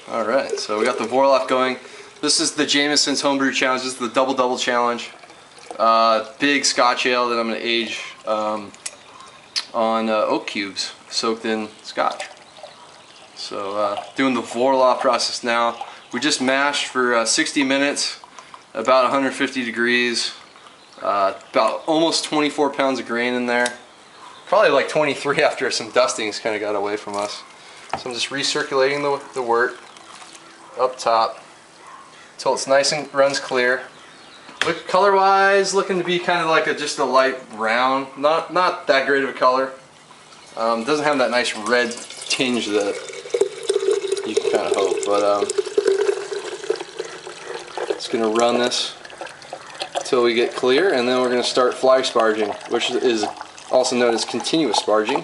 Alright, so we got the Vorloff going. This is the Jamison's Homebrew Challenge. This is the double challenge. Big Scotch ale that I'm going to age on oak cubes soaked in Scotch. So doing the Vorloff process now. We just mashed for 60 minutes, about 150 degrees, about almost 24 pounds of grain in there. Probably like 23 after some dustings kind of got away from us. So I'm just recirculating the wort up top until it's nice and runs clear. Color-wise, looking to be kind of like just a light brown, not that great of a color. Doesn't have that nice red tinge that you can kind of hope, but just gonna run this until we get clear, and then we're gonna start fly sparging, which is also known as continuous sparging.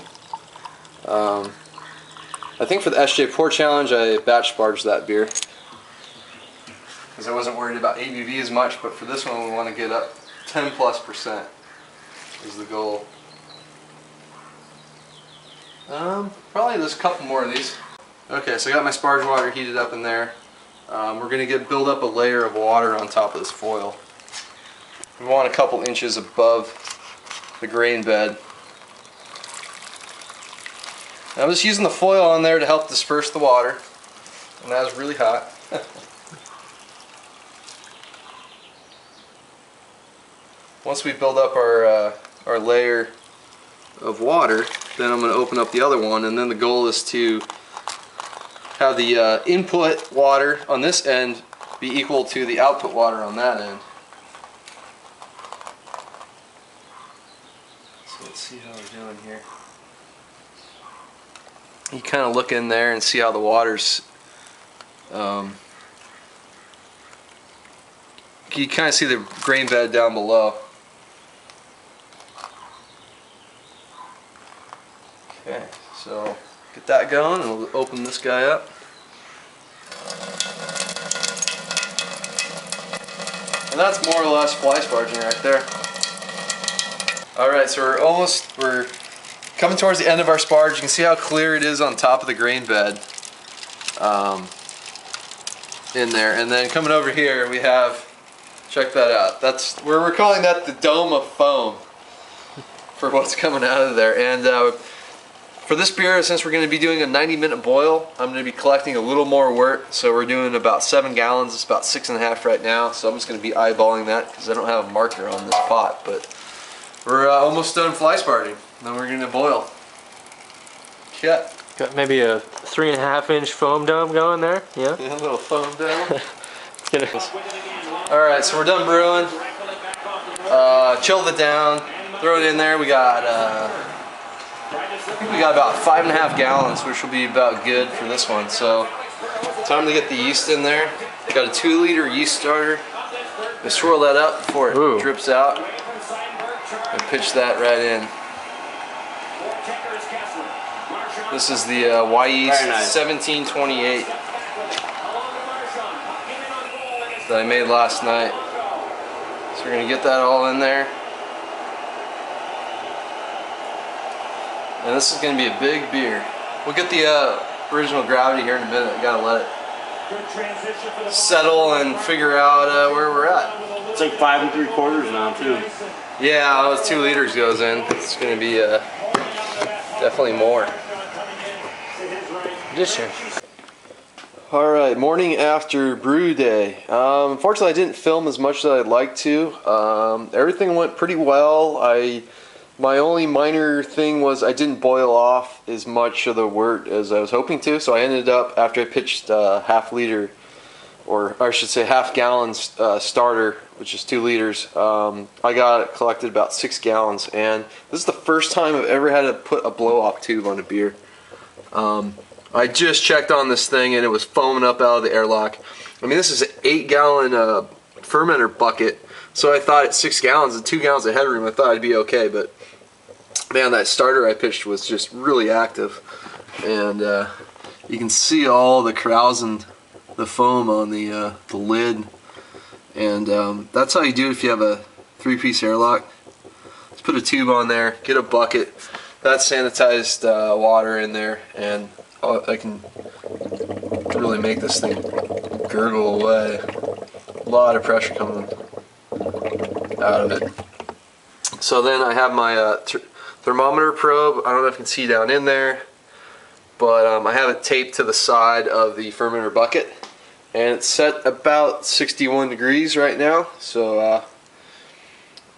I think for the SJ Pour Challenge I batch sparged that beer because I wasn't worried about ABV as much, but for this one we want to get up 10+% is the goal. Probably just a couple more of these. Okay, so I got my sparge water heated up in there. We're going to build up a layer of water on top of this foil. We want a couple inches above the grain bed. I'm just using the foil on there to help disperse the water, and that is really hot. Once we build up our layer of water, then I'm going to open up the other one, and then the goal is to have the input water on this end be equal to the output water on that end. So let's see how we're doing here. You kind of look in there and see how the water's, you kind of see the grain bed down below. Okay, so get that going and we'll open this guy up. And that's more or less fly sparging right there. Alright, so we're coming towards the end of our sparge. You can see how clear it is on top of the grain bed in there. And then coming over here we have, check that out, we're calling that the dome of foam for what's coming out of there. And for this beer, since we're going to be doing a 90-minute boil, I'm going to be collecting a little more wort. So we're doing about 7 gallons. It's about 6.5 right now. So I'm just going to be eyeballing that because I don't have a marker on this pot. But we're almost done fly sparging. Then we're going to boil. Yeah. Got maybe a 3.5-inch foam dome going there. Yeah. Yeah, a little foam dome. Alright, so we're done brewing. Chilled it down. Throw it in there. We got I think we got about 5.5 gallons, which will be about good for this one. So, time to get the yeast in there. Got a 2-liter yeast starter. We swirl that up before it drips out, and pitch that right in. This is the Yeast 1728 that I made last night. So we're gonna get that all in there. And this is going to be a big beer. We'll get the original gravity here in a minute. We gotta let it settle and figure out where we're at. It's like 5 3/4 now too. Yeah, those 2 liters goes in. It's going to be definitely more. Alright, morning after brew day. Unfortunately I didn't film as much as I'd like to. Everything went pretty well. My only minor thing was I didn't boil off as much of the wort as I was hoping to, so I ended up, after I pitched half-liter, or I should say half-gallon starter, which is 2 liters, I got it collected about 6 gallons, and this is the first time I've ever had to put a blow-off tube on a beer. I just checked on this thing and it was foaming up out of the airlock. I mean, this is an 8-gallon fermenter bucket, so I thought at 6 gallons and 2 gallons of headroom, I thought I'd be okay, but man, that starter I pitched was just really active, and you can see all the carousing, the foam on the lid, and that's how you do it if you have a 3-piece airlock. Let's put a tube on there, get a bucket, that's sanitized water in there, and I can to really make this thing gurgle away. A lot of pressure coming out of it. So then I have my thermometer probe. I don't know if you can see down in there, but I have it taped to the side of the fermenter bucket, and it's set about 61 degrees right now. So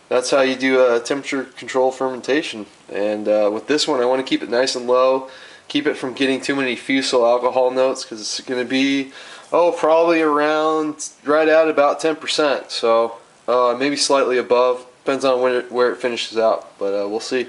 that's how you do a temperature control fermentation. And with this one, I want to keep it nice and low, keep it from getting too many fusel alcohol notes, because it's going to be probably around right at about 10%. So maybe slightly above, depends on where it finishes out, but we'll see.